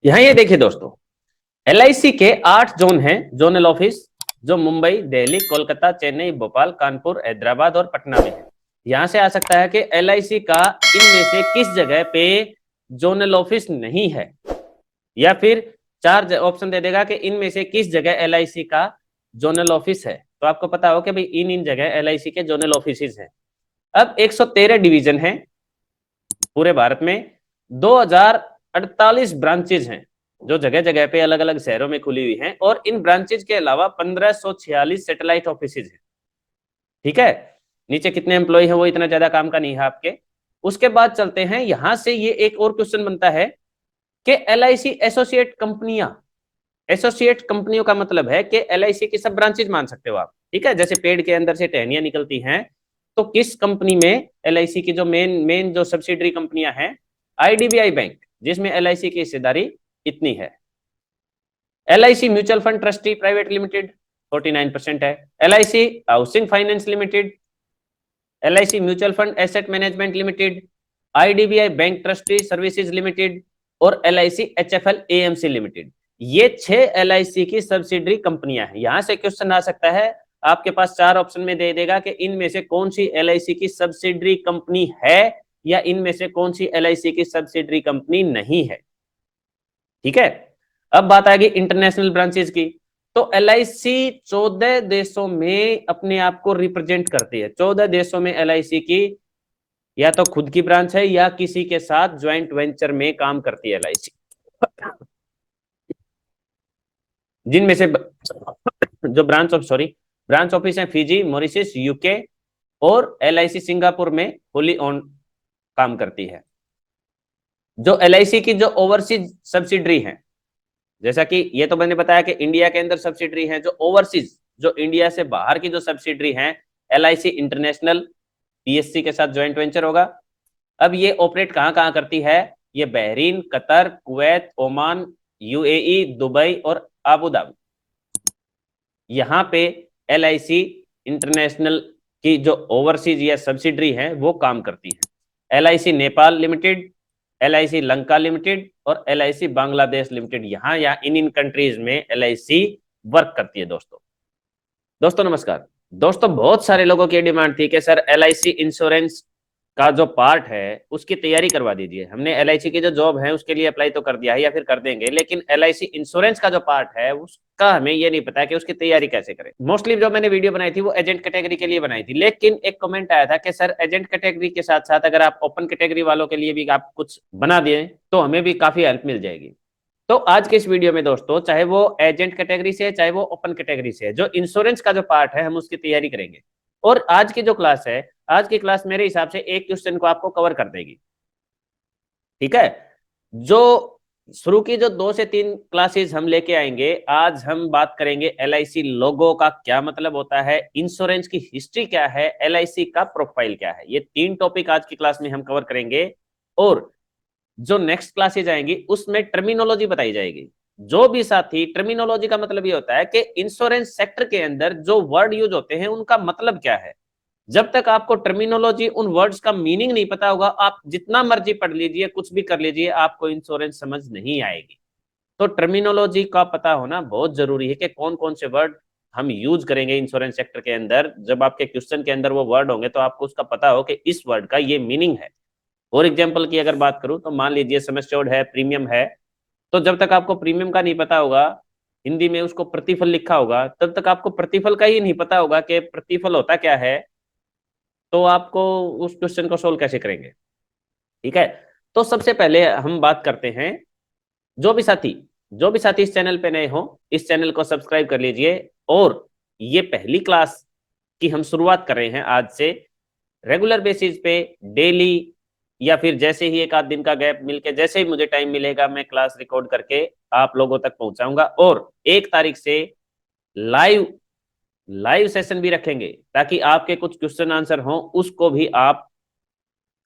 यहाँ ये देखिए दोस्तों, एलआईसी के 8 जोन हैं, जोनल ऑफिस, जो मुंबई, दिल्ली, कोलकाता, चेन्नई, भोपाल, कानपुर, हैदराबाद और पटना में है। यहां से आ सकता है कि एलआईसी का इनमें से किस जगह पे जोनल ऑफिस नहीं है, या फिर चार ऑप्शन दे देगा कि इनमें से किस जगह एलआईसी का जोनल ऑफिस है। तो आपको पता हो कि भाई इन इन जगह एलआईसी के जोनल ऑफिस हैं। अब 113 डिवीजन है पूरे भारत में, 2048 ब्रांचेज हैं जो जगह जगह पे अलग अलग शहरों में खुली हुई हैं, और इन ब्रांचेज के अलावा 1546 सैटेलाइट ऑफिस हैं। ठीक है, नीचे कितने एम्प्लॉय हैं वो इतना ज्यादा काम का नहीं है आपके। उसके बाद चलते हैं, यहां से ये एक और क्वेश्चन बनता है कि एलआईसी एसोसिएट कंपनियां, एसोसिएट कंपनियों का मतलब है कि एलआईसी की सब ब्रांचेज मान सकते हो आप। ठीक है, जैसे पेड़ के अंदर से टहनियां निकलती हैं, तो किस कंपनी में एलआईसी की जो मेन मेन जो सब्सिडरी कंपनियां हैं, आईडीबीआई बैंक, जिसमें एलआईसी की हिस्सेदारी इतनी है। LIC mutual fund trustee private limited 49% है। LIC housing finance limited, LIC mutual fund asset management limited, IDBI bank trustee services limited और एलआईसी एचएफएल एएमसी लिमिटेड। ये 6 एलआईसी की सब्सिडरी कंपनियां हैं। यहां से क्वेश्चन आ सकता है, आपके पास 4 ऑप्शन में दे देगा कि इनमें से कौन सी एलआईसी की सब्सिडरी कंपनी है, या इनमें से कौन सी एलआईसी की सब्सिडरी कंपनी नहीं है। ठीक है, अब बात आएगी इंटरनेशनल ब्रांचेस की। तो एलआईसी 14 देशों में अपने आप को रिप्रेजेंट करती है। 14 देशों में एलआईसी की या तो खुद की ब्रांच है या किसी के साथ ज्वाइंट वेंचर में काम करती है एलआईसी, जिनमें से जो ब्रांच ऑफिस है फिजी, मॉरिशस, यूके, और एलआईसी सिंगापुर में होली ऑन काम करती है। जो एलआईसी की जो ओवरसीज सब्सिडरी है, जैसा कि ये तो मैंने बताया कि इंडिया के अंदर सब्सिडरी है, जो ओवरसीज, जो इंडिया से बाहर की जो सब्सिडरी है, एलआईसी इंटरनेशनल पीएससी के साथ ज्वाइंट वेंचर होगा। अब ये ऑपरेट कहां कहां करती है, ये Bahrain, Qatar, Kuwait, Oman, UAE, Dubai और आबू धाबी, यहां पे एलआईसी इंटरनेशनल की जो ओवरसीज या सब्सिडरी है वो काम करती है। LIC Nepal limited, LIC Lanka limited और एलआईसी बांग्लादेश लिमिटेड, यहां या इन कंट्रीज में एलआईसी वर्क करती है। दोस्तों दोस्तों नमस्कार। दोस्तों बहुत सारे लोगों की डिमांड थी कि सर एलआईसी इंश्योरेंस का जो पार्ट है उसकी तैयारी करवा दीजिए। हमने एलआईसी की जो जॉब है उसके लिए अप्लाई तो कर दिया है या फिर कर देंगे, लेकिन एलआईसी इंश्योरेंस का जो पार्ट है उसका हमें ये नहीं पता कि उसकी तैयारी कैसे करें। मोस्टली जो मैंने वीडियो बनाई थी वो एजेंट कैटेगरी के लिए बनाई थी, लेकिन एक कमेंट आया था कि सर एजेंट कैटेगरी के साथ साथ अगर आप ओपन कैटेगरी वालों के लिए भी आप कुछ बना दिए तो हमें भी काफी हेल्प मिल जाएगी। तो आज के इस वीडियो में दोस्तों, चाहे वो एजेंट कैटेगरी से है चाहे वो ओपन कैटेगरी से है, जो इंश्योरेंस का जो पार्ट है हम उसकी तैयारी करेंगे। और आज की जो क्लास है, आज की क्लास मेरे हिसाब से एक क्वेश्चन को आपको कवर कर देगी। ठीक है, जो शुरू की जो 2 से 3 क्लासेस हम लेके आएंगे, आज हम बात करेंगे एलआईसी लोगो का क्या मतलब होता है, इंश्योरेंस की हिस्ट्री क्या है, एलआईसी का प्रोफाइल क्या है। ये 3 टॉपिक आज की क्लास में हम कवर करेंगे। और जो नेक्स्ट क्लासेज आएंगी उसमें टर्मिनोलॉजी बताई जाएगी। जो भी साथी, टर्मिनोलॉजी का मतलब ये होता है कि इंश्योरेंस सेक्टर के अंदर जो वर्ड यूज होते हैं उनका मतलब क्या है। जब तक आपको टर्मिनोलॉजी, उन वर्ड्स का मीनिंग नहीं पता होगा, आप जितना मर्जी पढ़ लीजिए, कुछ भी कर लीजिए, आपको इंश्योरेंस समझ नहीं आएगी। तो टर्मिनोलॉजी का पता होना बहुत जरूरी है कि कौन कौन से वर्ड हम यूज करेंगे इंश्योरेंस सेक्टर के अंदर। जब आपके क्वेश्चन के अंदर वो वर्ड होंगे तो आपको उसका पता हो कि इस वर्ड का ये मीनिंग है। और एग्जाम्पल की अगर बात करूं तो मान लीजिए सम एश्योर्ड है, प्रीमियम है, तो जब तक आपको प्रीमियम का नहीं पता होगा, हिंदी में उसको प्रतिफल लिखा होगा, तब तक आपको प्रतिफल का ही नहीं पता होगा कि प्रतिफल होता क्या है, तो आपको उस क्वेश्चन को सोल्व कैसे करेंगे। ठीक है, तो सबसे पहले हम बात करते हैं, जो भी साथी जो भी साथी इस चैनल पे नए हो, इस चैनल को सब्सक्राइब कर लीजिए। और ये पहली क्लास की हम शुरुआत कर रहे हैं आज से। रेगुलर बेसिस पे डेली या फिर जैसे ही एक आध दिन का गैप मिलके, जैसे ही मुझे टाइम मिलेगा, मैं क्लास रिकॉर्ड करके आप लोगों तक पहुंचाऊंगा। और 1 तारीख से लाइव लाइव सेशन भी रखेंगे, ताकि आपके कुछ क्वेश्चन आंसर हो उसको भी आप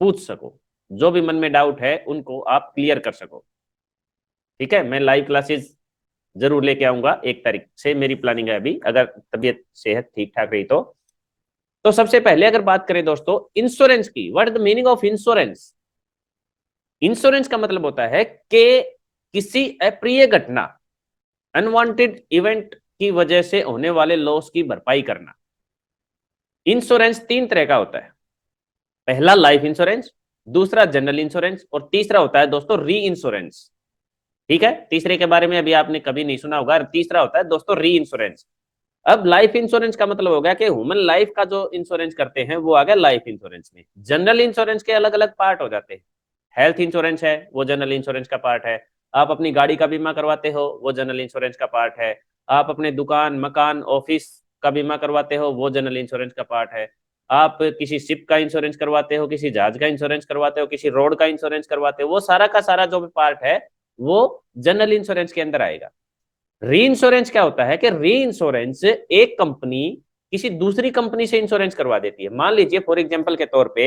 पूछ सको, जो भी मन में डाउट है उनको आप क्लियर कर सको। ठीक है, मैं लाइव क्लासेस जरूर लेके आऊंगा। 1 तारीख से मेरी प्लानिंग है अभी, अगर तबीयत सेहत ठीक ठाक रही तो। सबसे पहले अगर बात करें दोस्तों इंश्योरेंस की, what is the meaning of insurance. Insurance का मतलब होता है कि किसी अप्रिय घटना, अनवांटेड इवेंट की वजह से होने वाले लॉस की भरपाई करना। इंश्योरेंस तीन तरह का होता है, पहला लाइफ इंश्योरेंस, दूसरा जनरल इंश्योरेंस और तीसरा होता है दोस्तों री इंश्योरेंस। ठीक है, तीसरे के बारे में अभी आपने कभी नहीं सुना होगा, तीसरा होता है दोस्तों री इंश्योरेंस। अब लाइफ इंश्योरेंस का मतलब हो गया कि ह्यूमन लाइफ का जो इंश्योरेंस करते हैं वो आ गया लाइफ इंश्योरेंस में। जनरल इंश्योरेंस के अलग अलग पार्ट हो जाते हैं, हेल्थ इंश्योरेंस है वो जनरल इंश्योरेंस का पार्ट है, आप अपनी गाड़ी का बीमा करवाते हो वो जनरल इंश्योरेंस का पार्ट है, आप अपने दुकान मकान ऑफिस का बीमा करवाते हो वो जनरल इंश्योरेंस का पार्ट है, आप किसी शिप का इंश्योरेंस करवाते हो, किसी जहाज का इंश्योरेंस करवाते हो, किसी रोड का इंश्योरेंस करवाते हो, वो सारा का सारा जो भी पार्ट है वो जनरल इंश्योरेंस के अंदर आएगा। री इंश्योरेंस क्या होता है कि री इंश्योरेंस एक कंपनी किसी दूसरी कंपनी से इंश्योरेंस करवा देती है। मान लीजिए फॉर एग्जांपल के तौर पे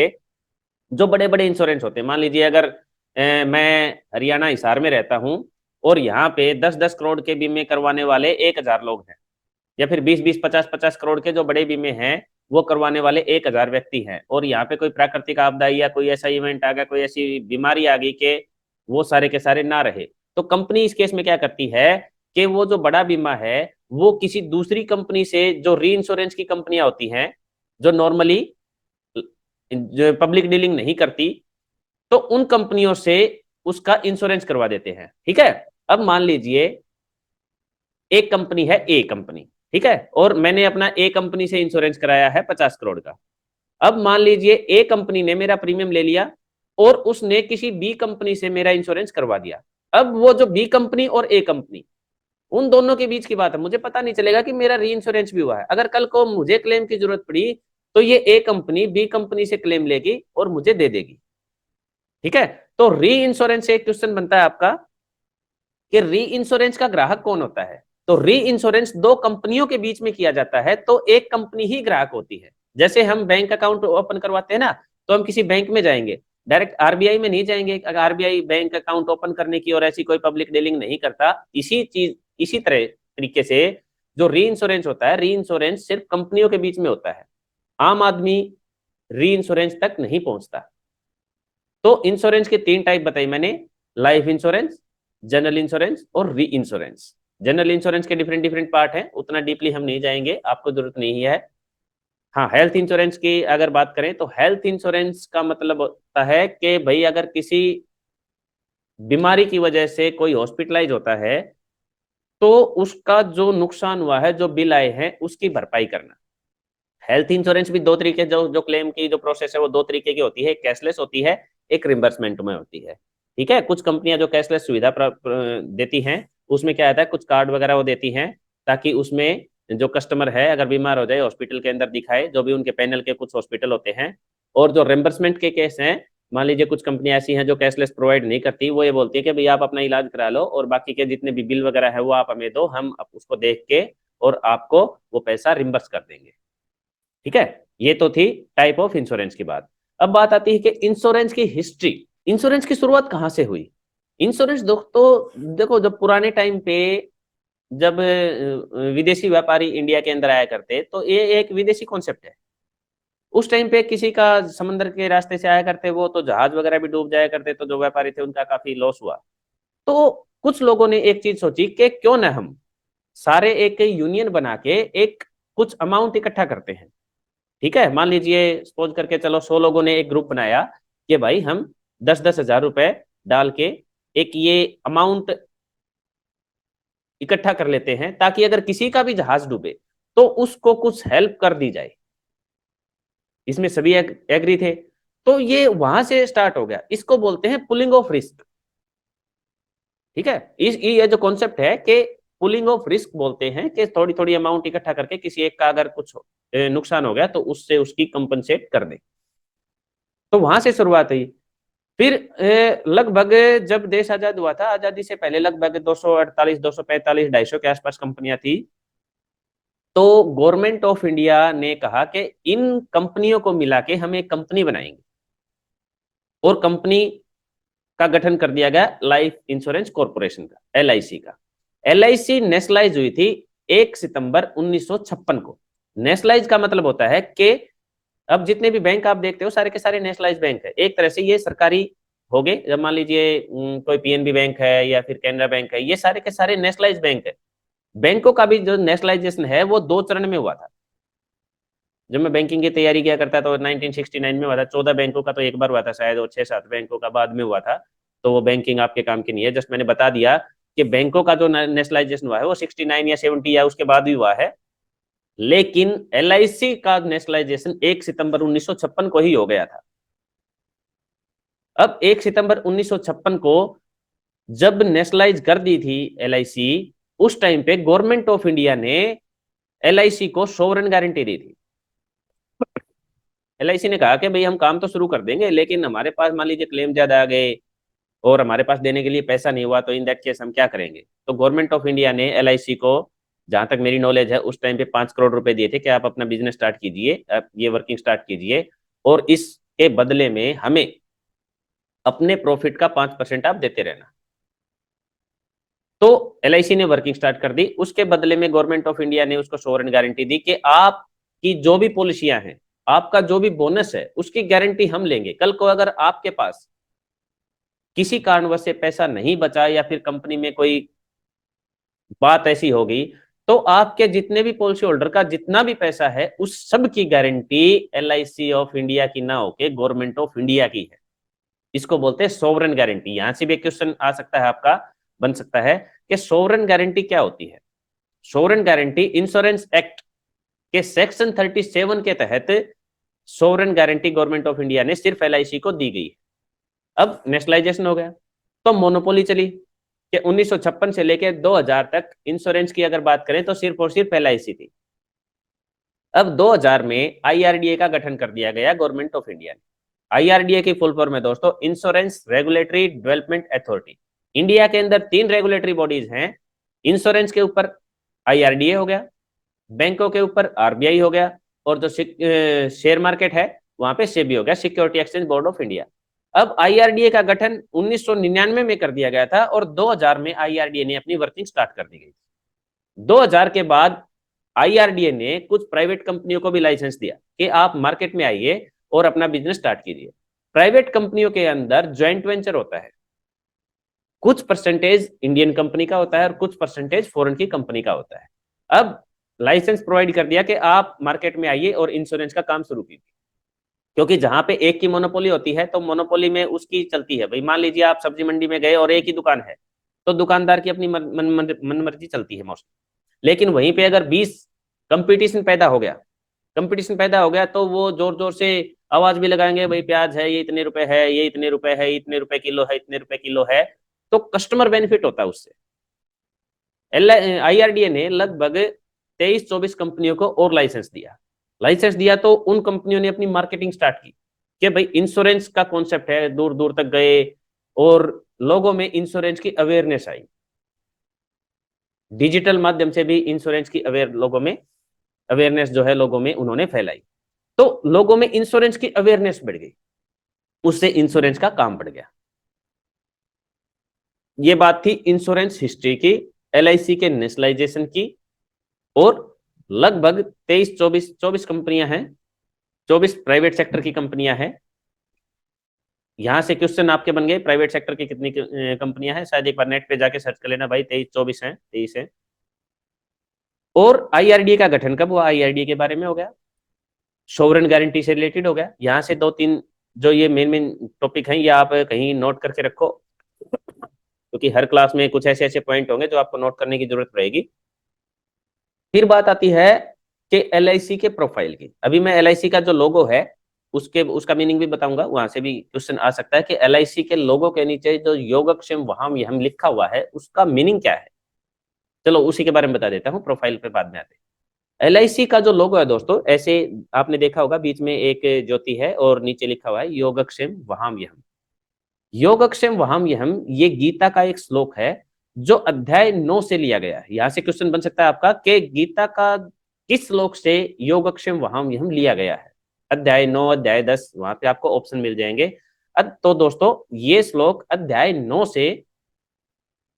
जो बड़े बड़े इंश्योरेंस होते हैं, मान लीजिए अगर मैं हरियाणा हिसार में रहता हूं और यहाँ पे 10-10 करोड़ के बीमे करवाने वाले 1,000 लोग हैं, या फिर 20-20 50-50 करोड़ के जो बड़े बीमे हैं वो करवाने वाले 1,000 व्यक्ति हैं, और यहाँ पे कोई प्राकृतिक आपदा या कोई ऐसा इवेंट आ गया, कोई ऐसी बीमारी आ गई कि वो सारे के सारे ना रहे, तो कंपनी इस केस में क्या करती है कि वो जो बड़ा बीमा है वो किसी दूसरी कंपनी से, जो री इंश्योरेंस की कंपनियां होती हैं जो नॉर्मली जो पब्लिक डीलिंग नहीं करती, तो उन कंपनियों से उसका इंश्योरेंस करवा देते हैं। ठीक है, अब मान लीजिए एक कंपनी है ए कंपनी, ठीक है, और मैंने अपना ए कंपनी से इंश्योरेंस कराया है 50 करोड़ का। अब मान लीजिए ए कंपनी ने मेरा प्रीमियम ले लिया और उसने किसी बी कंपनी से मेरा इंश्योरेंस करवा दिया। अब वो जो बी कंपनी और ए कंपनी, उन दोनों के बीच की बात है, मुझे पता नहीं चलेगा कि मेरा री इंश्योरेंस भी हुआ है। अगर कल को मुझे क्लेम की जरूरत पड़ी तो ये ए कंपनी बी कंपनी से क्लेम लेगी और मुझे दे देगी। ठीक है, तो री इंश्योरेंस से एक क्वेश्चन बनता है आपका कि री इंश्योरेंस का ग्राहक कौन होता है। तो री इंश्योरेंस दो कंपनियों के बीच में किया जाता है, तो एक कंपनी ही ग्राहक होती है। जैसे हम बैंक अकाउंट ओपन करवाते हैं ना, तो हम किसी बैंक में जाएंगे, डायरेक्ट आरबीआई में नहीं जाएंगे। अगर आरबीआई बैंक अकाउंट ओपन करने की और ऐसी कोई पब्लिक डीलिंग नहीं करता, इसी तरह तरीके से जो री इंश्योरेंस होता है, री इंश्योरेंस सिर्फ कंपनियों के बीच में होता है, आम आदमी री इंश्योरेंस तक नहीं पहुंचता। तो इंश्योरेंस के तीन टाइप बताई मैंने, लाइफ इंश्योरेंस, जनरल इंश्योरेंस और री इंश्योरेंस। जनरल इंश्योरेंस के डिफरेंट डिफरेंट पार्ट हैं, उतना डीपली हम नहीं जाएंगे, आपको जरूरत नहीं है। हाँ, हेल्थ इंश्योरेंस की अगर बात करें तो हेल्थ इंश्योरेंस का मतलब होता है कि भाई अगर किसी बीमारी की वजह से कोई हॉस्पिटलाइज होता है तो उसका जो नुकसान हुआ है, जो बिल आए हैं, उसकी भरपाई करना। हेल्थ इंश्योरेंस भी दो तरीके, जो जो क्लेम की जो प्रोसेस है वो दो तरीके की होती है, एक कैशलेस होती है, एक रिम्बर्समेंट में होती है। ठीक है, कुछ कंपनियां जो कैशलेस सुविधा देती हैं उसमें क्या आता है, कुछ कार्ड वगैरह वो देती हैं ताकि उसमें जो कस्टमर है अगर बीमार हो जाए हॉस्पिटल के अंदर दिखाए, जो भी उनके पैनल के कुछ हॉस्पिटल होते हैं। और जो रिम्बर्समेंट के केस हैं, मान लीजिए कुछ कंपनियां ऐसी हैं जो कैशलेस प्रोवाइड नहीं करती, वो ये बोलती है कि भाई आप अपना इलाज करा लो और बाकी के जितने भी बिल वगैरह है वो आप हमें दो, हम उसको देख के और आपको वो पैसा रिम्बर्स कर देंगे। ठीक है, ये तो थी टाइप ऑफ इंश्योरेंस की बात। अब बात आती है कि इंश्योरेंस की हिस्ट्री, इंश्योरेंस की शुरुआत कहां से हुई। इंश्योरेंस दोस्तों देखो, जब पुराने टाइम पे जब विदेशी व्यापारी इंडिया के अंदर आया करते, तो ये एक विदेशी कॉन्सेप्ट है। उस टाइम पे किसी का समंदर के रास्ते से आया करते वो, तो जहाज वगैरह भी डूब जाया करते, तो जो व्यापारी थे उनका काफी लॉस हुआ। तो कुछ लोगों ने एक चीज सोची कि क्यों ना हम सारे एक यूनियन बना के एक कुछ अमाउंट इकट्ठा करते हैं। ठीक है, मान लीजिए सपोज करके चलो 100 लोगों ने एक ग्रुप बनाया कि भाई हम 10-10 हज़ार रुपए डाल के एक ये अमाउंट इकट्ठा कर लेते हैं, ताकि अगर किसी का भी जहाज डूबे तो उसको कुछ हेल्प कर दी जाए। इसमें सभी एग्री थे, तो ये वहां से स्टार्ट हो गया, इसको बोलते हैं पुलिंग ऑफ रिस्क। ठीक है, इस ये जो कॉन्सेप्ट है कि पुलिंग ऑफ रिस्क बोलते हैं कि थोड़ी थोड़ी अमाउंट इकट्ठा करके किसी एक का अगर कुछ नुकसान हो गया तो उससे उसकी कंपनसेट कर दे। तो वहां से शुरुआत हुई। फिर लगभग जब देश आजाद हुआ था, आजादी से पहले लगभग 248 245 250 के आसपास कंपनियां थी। तो गवर्नमेंट ऑफ इंडिया ने कहा कि इन कंपनियों को मिला के हम एक कंपनी बनाएंगे, और कंपनी का गठन कर दिया गया लाइफ इंश्योरेंस कॉर्पोरेशन का, एलआईसी का। एलआईसी नेशनलाइज हुई थी 1 सितंबर 1956 को। नेशनलाइज का मतलब होता है कि अब जितने भी बैंक आप देखते हो सारे के सारे नेशनलाइज बैंक है, एक तरह से ये सरकारी हो गए। जब मान लीजिए कोई पीएनबी बैंक है या फिर कैनरा बैंक है, ये सारे के सारे नेशनलाइज बैंक है। बैंकों का भी जो नेशनलाइजेशन है वो 2 चरण में हुआ था। जब मैं बैंकिंग की तैयारी किया करता तो 1969 में हुआ था। 14 बैंकों का तो एक बार हुआ था शायद, और 6-7 बैंकों का बाद में हुआ था। तो वो बैंकिंग आपके काम की नहीं है, जस्ट मैंने बता दिया कि बैंकों का जो नेशनलाइजेशन हुआ है वो 69 या 70 या उसके बाद भी हुआ है। लेकिन एलआईसी का नेशनलाइजेशन 1 सितंबर 1956 को ही हो गया था। अब 1 सितंबर 1956 को जब नेशनलाइज कर दी थी एलआईसी, उस टाइम पे गवर्नमेंट ऑफ इंडिया ने एलआईसी को सोवरेन गारंटी दी थी। एलआईसी ने कहा कि भाई हम काम तो शुरू कर देंगे, लेकिन हमारे पास मान लीजिए क्लेम ज्यादा आ गए और हमारे पास देने के लिए पैसा नहीं हुआ, तो इन दैट केस हम क्या करेंगे। तो गवर्नमेंट ऑफ इंडिया ने एलआईसी को, जहां तक मेरी नॉलेज है, उस टाइम पे 5 करोड़ रुपए दिए थे कि आप अपना बिजनेस स्टार्ट कीजिए, आप ये वर्किंग स्टार्ट कीजिए, और इसके बदले में हमें अपने प्रॉफिट का 5% आप देते रहना। तो एलआईसी ने वर्किंग स्टार्ट कर दी। उसके बदले में गवर्नमेंट ऑफ इंडिया ने उसको सोवरेन गारंटी दी कि आपकी जो भी पॉलिसियां हैं, आपका जो भी बोनस है, उसकी गारंटी हम लेंगे। कल को अगर आपके पास किसी कारणवश से पैसा नहीं बचा या फिर कंपनी में कोई बात ऐसी होगी, तो आपके जितने भी पॉलिसी होल्डर का जितना भी पैसा है, उस सब की गारंटी एलआईसी ऑफ इंडिया की ना होके गवर्नमेंट ऑफ इंडिया की है। इसको बोलते हैं सोवरेन गारंटी। यहां से भी एक क्वेश्चन आ सकता है आपका, बन सकता है कि सोवरेन गारंटी क्या होती है। सोवरेन गारंटी इंश्योरेंस एक्ट के सेक्शन 37 के तहत sovereign guarantee government of India ने सिर्फ एलआईसी को दी गई। अब नेशनलाइजेशन हो गया तो मोनोपोली चली कि 1956 से लेकर 2000 तक इंश्योरेंस की अगर बात करें तो सिर्फ और सिर्फ एलआईसी थी। अब 2000 में आईआरडीए का गठन कर दिया गया गवर्नमेंट ऑफ इंडिया ने। आईआरडीए की फुल फॉर्म है दोस्तों insurance regulatory development authority. India के अंदर 3 रेगुलेटरी बॉडीज हैं। इंश्योरेंस के ऊपर आईआरडीए हो गया, बैंकों के ऊपर आरबीआई हो गया, और जो शेयर मार्केट है वहां पे सेबी हो गया, security exchange board of India. अब आईआरडीए का गठन 1999 में कर दिया गया था और 2000 में आईआरडीए ने अपनी वर्किंग स्टार्ट कर दी गई। 2000 के बाद आईआरडीए ने कुछ प्राइवेट कंपनियों को भी लाइसेंस दिया कि आप मार्केट में आइए और अपना बिजनेस स्टार्ट कीजिए। प्राइवेट कंपनियों के अंदर ज्वाइंट वेंचर होता है, कुछ परसेंटेज इंडियन कंपनी का होता है और कुछ परसेंटेज फॉरेन की कंपनी का होता है। अब लाइसेंस प्रोवाइड कर दिया कि आप मार्केट में आइए और इंश्योरेंस का काम शुरू कीजिए, क्योंकि जहां पे एक की मोनोपोली होती है तो मोनोपोली में उसकी चलती है। भाई मान लीजिए आप सब्जी मंडी में गए और एक ही दुकान है, तो दुकानदार की अपनी मन मर्जी चलती है मोस्टली। लेकिन वहीं पे अगर 20 कंपटीशन पैदा हो गया, कंपटीशन पैदा हो गया, तो वो जोर जोर से आवाज भी लगाएंगे, भाई प्याज है ये इतने रुपए है, ये इतने रुपए है, इतने रुपए किलो है, इतने रुपए किलो है। तो कस्टमर बेनिफिट होता है उससे। आईआरडीए ने लगभग 23-24 कंपनियों को और लाइसेंस दिया। लाइसेंस दिया तो उन कंपनियों ने अपनी मार्केटिंग स्टार्ट की कि भाई इंश्योरेंस का कॉन्सेप्ट है, दूर दूर तक गए और लोगों में इंश्योरेंस की अवेयरनेस आई। डिजिटल माध्यम से भी इंश्योरेंस की लोगों में अवेयरनेस जो है लोगों में उन्होंने फैलाई। तो लोगों में इंश्योरेंस की अवेयरनेस बढ़ गई, उससे इंश्योरेंस का काम बढ़ गया। ये बात थी इंश्योरेंस हिस्ट्री की, एलआईसी के नेशनलाइजेशन की। और लगभग 23-24 कंपनियां हैं, 24 प्राइवेट सेक्टर की कंपनियां हैं। यहां से क्वेश्चन आपके बन गए, प्राइवेट सेक्टर की कितनी कंपनियां हैं, शायद एक बार नेट पे जाके सर्च कर लेना भाई, 23-24 हैं, 23 है। और आईआरडीए का गठन कब हुआ, आईआरडीए के बारे में हो गया, सोवरेन गारंटी से रिलेटेड हो गया। यहां से 2-3 जो ये मेन मेन टॉपिक हैं, ये आप कहीं नोट करके रखो, क्योंकि हर क्लास में कुछ ऐसे ऐसे पॉइंट होंगे जो आपको नोट करने की जरूरत पड़ेगी। फिर बात आती है कि एलआईसी के प्रोफाइल की। अभी मैं एलआईसी का जो लोगो है उसका मीनिंग भी बताऊंगा, वहां से भी क्वेश्चन आ सकता है कि एलआईसी के लोगो के नीचे जो योगक्षेम वहाम यहम लिखा हुआ है उसका मीनिंग क्या है। चलो उसी के बारे में बता देता हूँ, प्रोफाइल पे बाद में आते हैं। एलआईसी का जो लोगो है दोस्तों, ऐसे आपने देखा होगा, बीच में एक ज्योति है और नीचे लिखा हुआ है योगक्षेम वहाम यहम। योगक्षेम वहाम यहम ये गीता का एक श्लोक है जो अध्याय 9 से लिया गया है। यहां से क्वेश्चन बन सकता है आपका कि गीता का किस श्लोक से योगक्षेम वहाम यहम लिया गया है। अध्याय 9, अध्याय 10, वहां पे आपको ऑप्शन मिल जाएंगे। तो दोस्तों ये श्लोक अध्याय 9 से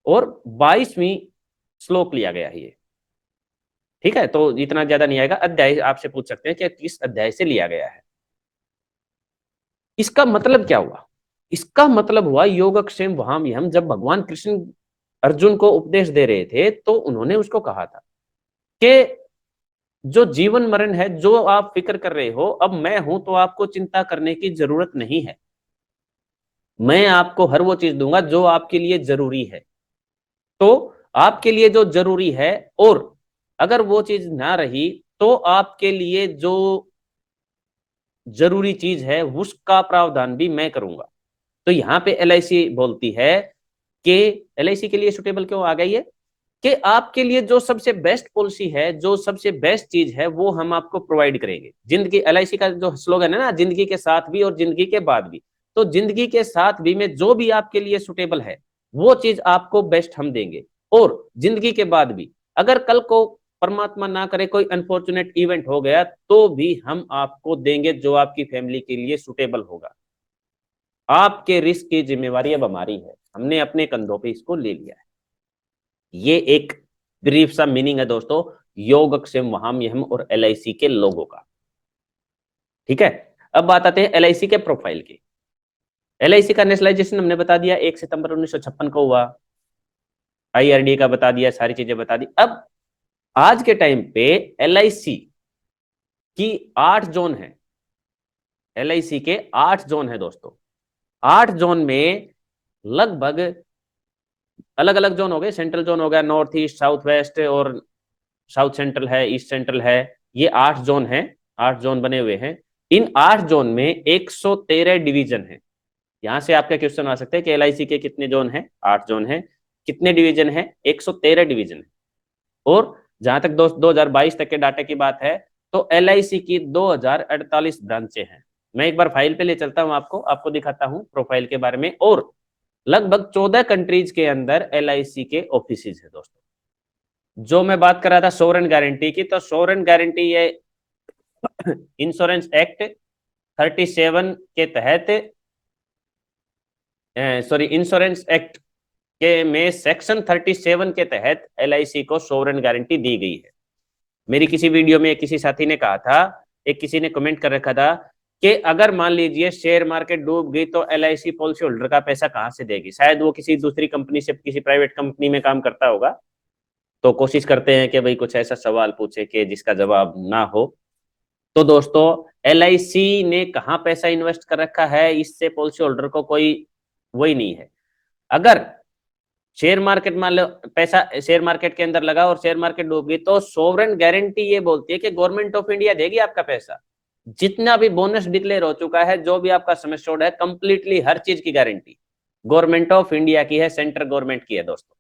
और 22वीं श्लोक लिया गया है ये। ठीक है, तो इतना ज्यादा नहीं आएगा। अध्याय आपसे पूछ सकते हैं कि किस अध्याय से लिया गया है। इसका मतलब क्या हुआ, इसका मतलब हुआ योगक्षेम वहाम्यहम, जब भगवान कृष्ण अर्जुन को उपदेश दे रहे थे तो उन्होंने उसको कहा था कि जो जीवन मरण है, जो आप फिक्र कर रहे हो, अब मैं हूं तो आपको चिंता करने की जरूरत नहीं है। मैं आपको हर वो चीज दूंगा जो आपके लिए जरूरी है। तो आपके लिए जो जरूरी है, और अगर वो चीज ना रही तो आपके लिए जो जरूरी चीज है उसका प्रावधान भी मैं करूंगा। तो यहाँ पे एलआईसी बोलती है कि एलआईसी के लिए सुटेबल क्यों आ गई है कि आपके लिए जो सबसे बेस्ट पॉलिसी है, जो सबसे बेस्ट चीज है, वो हम आपको प्रोवाइड करेंगे। जिंदगी, एलआईसी का जो स्लोगन है ना, जिंदगी के साथ भी और जिंदगी के बाद भी। तो जिंदगी के साथ भी में जो भी आपके लिए सुटेबल है वो चीज आपको बेस्ट हम देंगे। और जिंदगी के बाद भी अगर कल को परमात्मा ना करे कोई अनफॉर्चुनेट इवेंट हो गया तो भी हम आपको देंगे जो आपकी फैमिली के लिए सुटेबल होगा। आपके रिस्क की जिम्मेवारी अब हमारी है, हमने अपने कंधों पे इसको ले लिया है। ये एक ब्रीफ सा मीनिंग है दोस्तों योगक्षेम वहाम्यहम और एलआईसी के लोगों का। ठीक है, अब बात आते हैं एलआईसी के प्रोफाइल की। एलआईसी का नेशनलाइजेशन हमने बता दिया 1 सितंबर 1956 को हुआ। आईआरडी का बता दिया, सारी चीजें बता दी। अब आज के टाइम पे एलआईसी की 8 जोन है। एलआईसी के 8 जोन है दोस्तों। 8 जोन में लगभग अलग अलग जोन हो गए। सेंट्रल जोन हो गया, नॉर्थ ईस्ट, साउथ वेस्ट, और साउथ सेंट्रल है, ईस्ट सेंट्रल है। ये 8 जोन है, 8 जोन बने हुए हैं। इन 8 जोन में 113 डिवीजन है। यहां से आपका क्वेश्चन आ सकता है कि एलआईसी के कितने जोन है? 8 जोन है। कितने डिवीजन है? 113 डिवीजन है। और जहां तक 2022 तक के डाटा की बात है तो एलआईसी की 2048 ब्रांचें हैं। मैं एक बार फाइल पे ले चलता हूं, आपको दिखाता हूं प्रोफाइल के बारे में। और लगभग 14 कंट्रीज के अंदर एलआईसी के ऑफिसेज है दोस्तों। जो मैं बात कर रहा था सोवरेन गारंटी की, तो सोवरेन गारंटी ये इंश्योरेंस एक्ट 37 के तहत, सॉरी, इंश्योरेंस एक्ट के में सेक्शन 37 के तहत एलआईसी को सोवरेन गारंटी दी गई है। मेरी किसी वीडियो में किसी साथी ने कहा था, एक किसी ने कमेंट कर रखा था कि अगर मान लीजिए शेयर मार्केट डूब गई तो एलआईसी पॉलिसी होल्डर का पैसा कहां से देगी। शायद वो किसी दूसरी कंपनी से, किसी प्राइवेट कंपनी में काम करता होगा। तो कोशिश करते हैं कि भाई कुछ ऐसा सवाल पूछे कि जिसका जवाब ना हो। तो दोस्तों एलआईसी ने कहाँ पैसा इन्वेस्ट कर रखा है, इससे पॉलिसी होल्डर को कोई वही नहीं है। अगर शेयर मार्केट, मान लो पैसा शेयर मार्केट के अंदर लगा और शेयर मार्केट डूब गई, तो सोवरेन गारंटी ये बोलती है कि गवर्नमेंट ऑफ इंडिया देगी आपका पैसा। जितना भी बोनस डिक्लेयर हो चुका है, जो भी आपका सम एश्योर्ड है, कंप्लीटली हर चीज की गारंटी गवर्नमेंट ऑफ इंडिया की है, सेंट्रल गवर्नमेंट की है दोस्तों।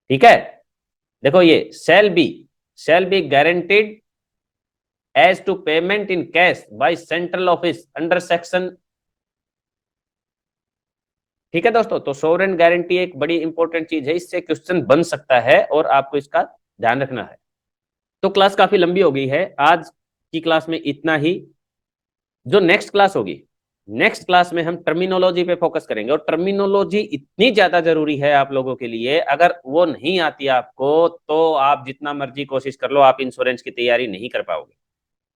ठीक है, देखो ये shall be guaranteed as to payment in cash by central office under section. ठीक है दोस्तों, तो सोवरेन गारंटी एक बड़ी इंपॉर्टेंट चीज है, इससे क्वेश्चन बन सकता है और आपको इसका ध्यान रखना है। तो क्लास काफी लंबी हो गई है, आज की क्लास में इतना ही। जो नेक्स्ट क्लास होगी, नेक्स्ट क्लास में हम टर्मिनोलॉजी पे फोकस करेंगे। और टर्मिनोलॉजी इतनी ज्यादा जरूरी है आप लोगों के लिए, अगर वो नहीं आती आपको तो आप जितना मर्जी कोशिश कर लो, आप इंश्योरेंस की तैयारी नहीं कर पाओगे।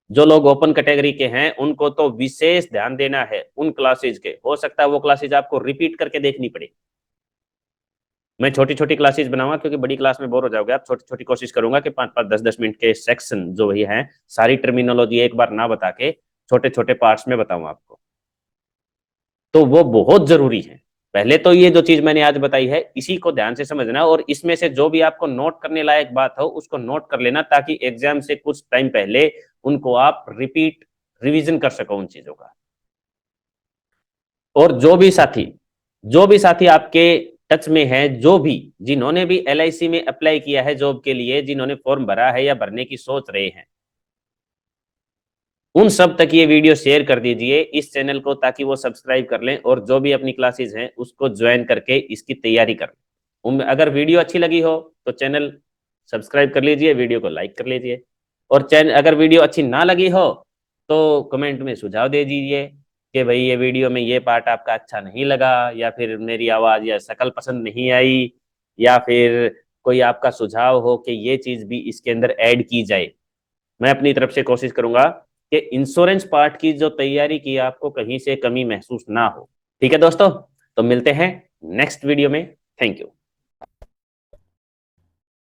जो लोग ओपन कैटेगरी के हैं उनको तो विशेष ध्यान देना है उन क्लासेज के। हो सकता है वो क्लासेज आपको रिपीट करके देखनी पड़े। मैं छोटी छोटी क्लासेज बनाऊंगा क्योंकि बड़ी क्लास में बोर हो जाओगे आप। छोटी छोटी कोशिश करूंगा कि 5-5, 10-10 मिनट के सेक्शन जो भी हैं, सारी टर्मिनोलॉजी एक बार ना बता के छोटे छोटे पार्ट्स में बताऊं आपको। तो वो बहुत जरूरी है। पहले तो ये जो चीज मैंने आज बताई है इसी को ध्यान से समझना, और इसमें से जो भी आपको नोट करने लायक बात हो उसको नोट कर लेना, ताकि एग्जाम से कुछ टाइम पहले उनको आप रिपीट, रिवीजन कर सको उन चीजों का। और जो भी साथी आपके टच में है, जो भी जिन्होंने भी एलआईसी में अप्लाई किया है जॉब के लिए, जिन्होंने फॉर्म भरा है या भरने की सोच रहे हैं, उन सब तक ये वीडियो शेयर कर दीजिए इस चैनल को, ताकि वो सब्सक्राइब कर लें और जो भी अपनी क्लासेस हैं उसको ज्वाइन करके इसकी तैयारी कर लें। अगर वीडियो अच्छी लगी हो तो चैनल सब्सक्राइब कर लीजिए, वीडियो को लाइक कर लीजिए। और चैनल अगर वीडियो अच्छी ना लगी हो तो कमेंट में सुझाव दे दीजिए कि भाई ये वीडियो में ये पार्ट आपका अच्छा नहीं लगा, या फिर मेरी आवाज़ या शक्ल पसंद नहीं आई, या फिर कोई आपका सुझाव हो कि ये चीज़ भी इसके अंदर ऐड की जाए। मैं अपनी तरफ से कोशिश करूंगा कि इंश्योरेंस पार्ट की जो तैयारी की आपको कहीं से कमी महसूस ना हो। ठीक है दोस्तों, तो मिलते हैं नेक्स्ट वीडियो में। Thank you.